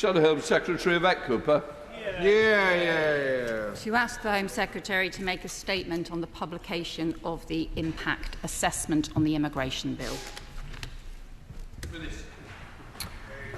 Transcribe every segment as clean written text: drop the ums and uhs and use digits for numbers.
Shadow Home Secretary Yvette Cooper. To ask the Home Secretary to make a statement on the publication of the impact assessment on the immigration bill.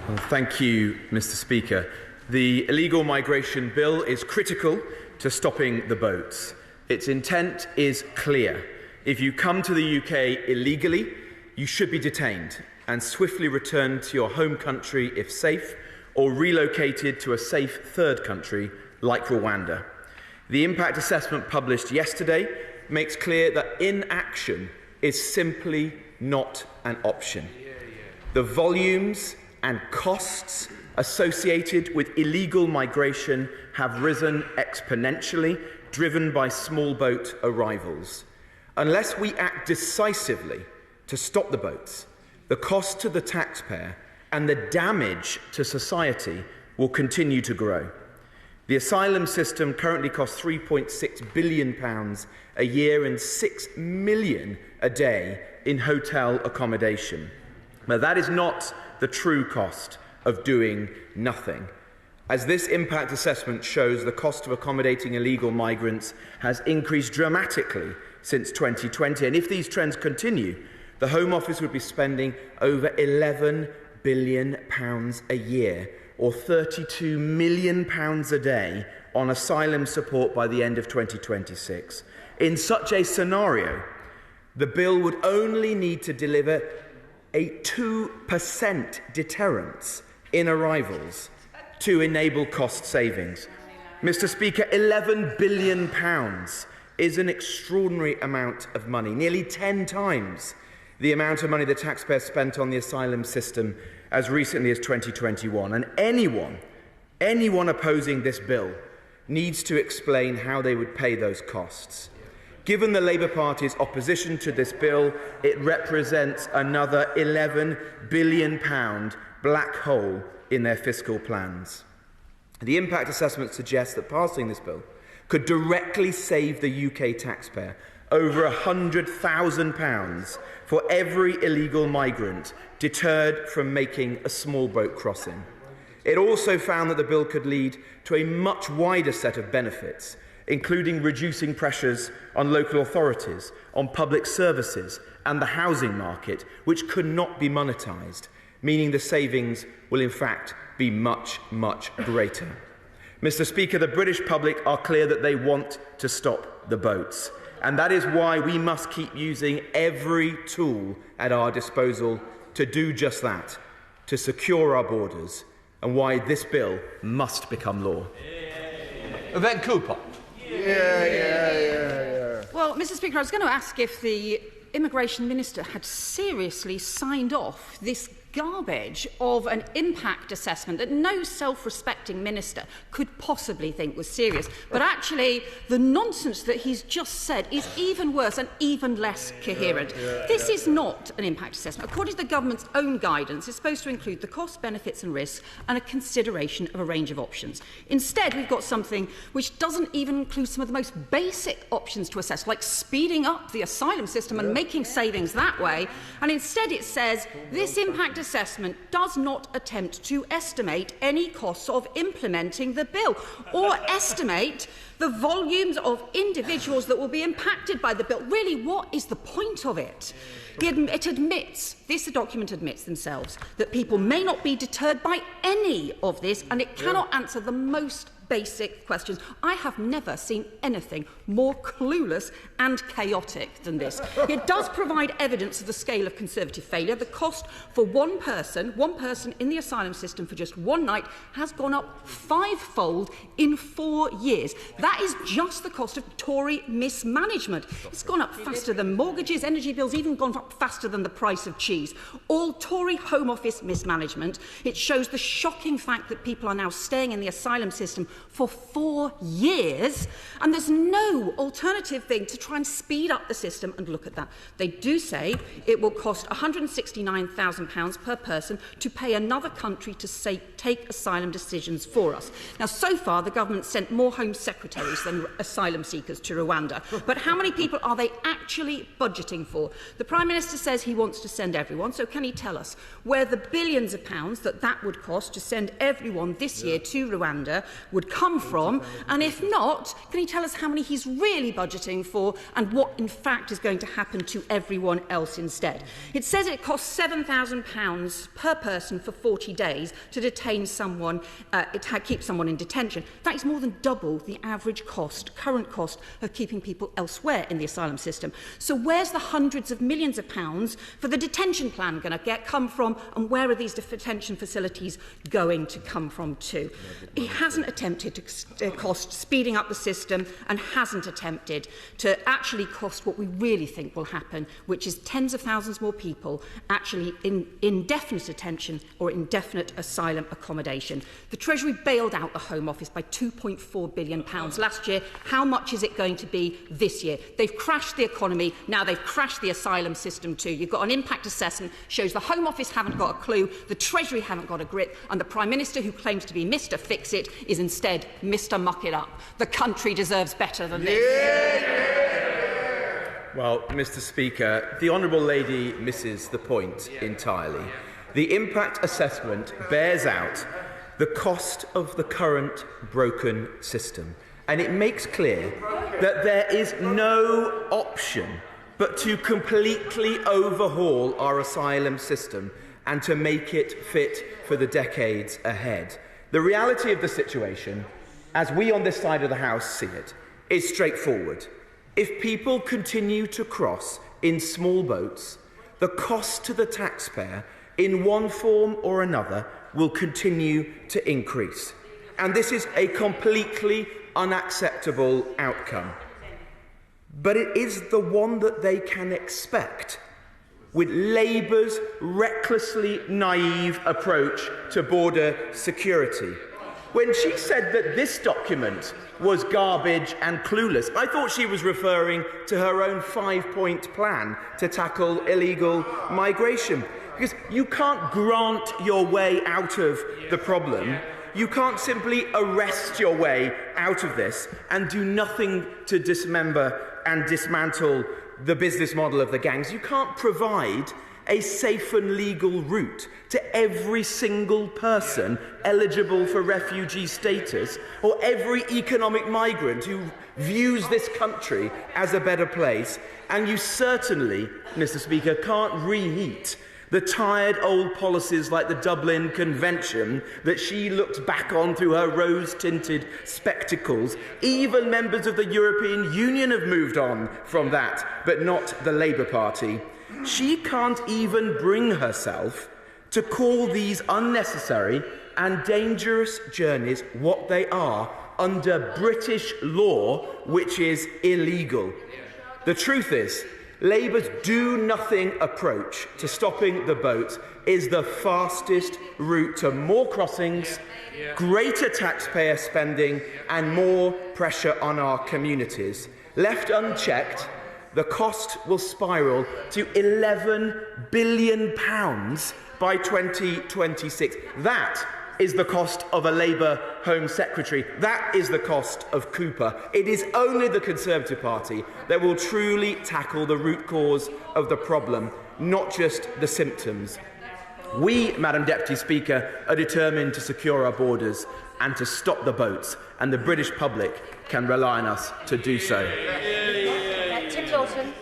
Well, thank you, Mr. Speaker. The illegal migration bill is critical to stopping the boats. Its intent is clear. If you come to the UK illegally, you should be detained and swiftly returned to your home country if safe, or relocated to a safe third country like Rwanda. The impact assessment published yesterday makes clear that inaction is simply not an option. The volumes and costs associated with illegal migration have risen exponentially, driven by small boat arrivals. Unless we act decisively to stop the boats, the cost to the taxpayer and the damage to society will continue to grow. The asylum system currently costs £3.6 billion a year and £6 million a day in hotel accommodation. Now, that is not the true cost of doing nothing. As this impact assessment shows, the cost of accommodating illegal migrants has increased dramatically since 2020, and if these trends continue, the Home Office would be spending over £11 billion a year, or £32 million a day, on asylum support by the end of 2026. In such a scenario, the bill would only need to deliver a 2% deterrence in arrivals to enable cost savings. Mr. Speaker, £11 billion is an extraordinary amount of money, nearly 10 times the amount of money the taxpayer spent on the asylum system as recently as 2021. And anyone opposing this bill needs to explain how they would pay those costs. Given the Labour Party's opposition to this bill, it represents another £11 billion black hole in their fiscal plans. The impact assessment suggests that passing this bill could directly save the UK taxpayer over £100,000 for every illegal migrant deterred from making a small boat crossing. It also found that the bill could lead to a much wider set of benefits, including reducing pressures on local authorities, on public services and the housing market, which could not be monetised, meaning the savings will in fact be much, much greater. Mr. Speaker, the British public are clear that they want to stop the boats, and that is why we must keep using every tool at our disposal to do just that, to secure our borders, and why this bill must become law. Yvette Cooper. Well, Mr. Speaker, I was going to ask if the Immigration Minister had seriously signed off this garbage of an impact assessment that no self-respecting minister could possibly think was serious. But actually, the nonsense that he's just said is even worse and even less coherent. This is not an impact assessment. According to the government's own guidance, it's supposed to include the costs, benefits and risks and a consideration of a range of options. Instead, we've got something which doesn't even include some of the most basic options to assess, like speeding up the asylum system and making savings that way. And instead it says this impact assessment does not attempt to estimate any costs of implementing the bill or estimate the volumes of individuals that will be impacted by the bill. Really, what is the point of it? It admits, this document admits themselves, that people may not be deterred by any of this, and it cannot answer the most basic questions. I have never seen anything more clueless and chaotic than this. It does provide evidence of the scale of Conservative failure. The cost for one person in the asylum system for just one night has gone up fivefold in 4 years. That is just the cost of Tory mismanagement. It's gone up faster than mortgages, energy bills, even gone up faster than the price of cheese. All Tory Home Office mismanagement. It shows the shocking fact that people are now staying in the asylum system for 4 years, and there's no alternative thing to try and speed up the system and look at that. They do say it will cost £169,000 per person to pay another country to take asylum decisions for us. Now, so far, the government sent more Home Secretaries than asylum seekers to Rwanda. But how many people are they actually budgeting for? The Prime Minister says he wants to send everyone, so can he tell us where the billions of pounds that would cost to send everyone this year to Rwanda would come from? And if not, can he tell us how many he's really budgeting for and what, in fact, is going to happen to everyone else instead? It says it costs £7,000 per person for 40 days to detain someone, keep someone in detention. That is more than double the average current cost of keeping people elsewhere in the asylum system. So where's the hundreds of millions of pounds for the detention plan going to come from, and where are these detention facilities going to come from too? He hasn't attempted to cost speeding up the system, and hasn't attempted to actually cost what we really think will happen, which is tens of thousands more people actually in indefinite detention or indefinite asylum accommodation. The Treasury bailed out the Home Office by £2.4 billion last year. How much is it going to be this year? They've crashed the economy, now they've crashed the asylum system too. You've got an impact assessment, shows the Home Office haven't got a clue, the Treasury haven't got a grip, and the Prime Minister, who claims to be Mr. Fix-It, is instead Mr. Muck It Up. The country deserves better than this. Well, Mr. Speaker, the Honourable Lady misses the point entirely. The impact assessment bears out the cost of the current broken system, and it makes clear that there is no option but to completely overhaul our asylum system and to make it fit for the decades ahead. The reality of the situation, as we on this side of the House see it, is straightforward. If people continue to cross in small boats, the cost to the taxpayer in one form or another will continue to increase. And this is a completely unacceptable outcome. But it is the one that they can expect with Labour's recklessly naive approach to border security. When she said that this document was garbage and clueless, I thought she was referring to her own 5-point plan to tackle illegal migration. Because you can't grant your way out of the problem. You can't simply arrest your way out of this and do nothing to dismember and dismantle the business model of the gangs. You can't provide a safe and legal route to every single person eligible for refugee status, or every economic migrant who views this country as a better place. And you certainly, Mr. Speaker, can't reheat the tired old policies like the Dublin Convention that she looked back on through her rose-tinted spectacles. Even members of the European Union have moved on from that, but not the Labour Party. She can't even bring herself to call these unnecessary and dangerous journeys what they are under British law, which is illegal. The truth is, Labour's do-nothing approach to stopping the boats is the fastest route to more crossings, greater taxpayer spending and more pressure on our communities. Left unchecked, the cost will spiral to £11 billion by 2026. That is the cost of a Labour Home Secretary. That is the cost of Cooper. It is only the Conservative Party that will truly tackle the root cause of the problem, not just the symptoms. We, Madam Deputy Speaker, are determined to secure our borders and to stop the boats, and the British public can rely on us to do so. Tim Lawson.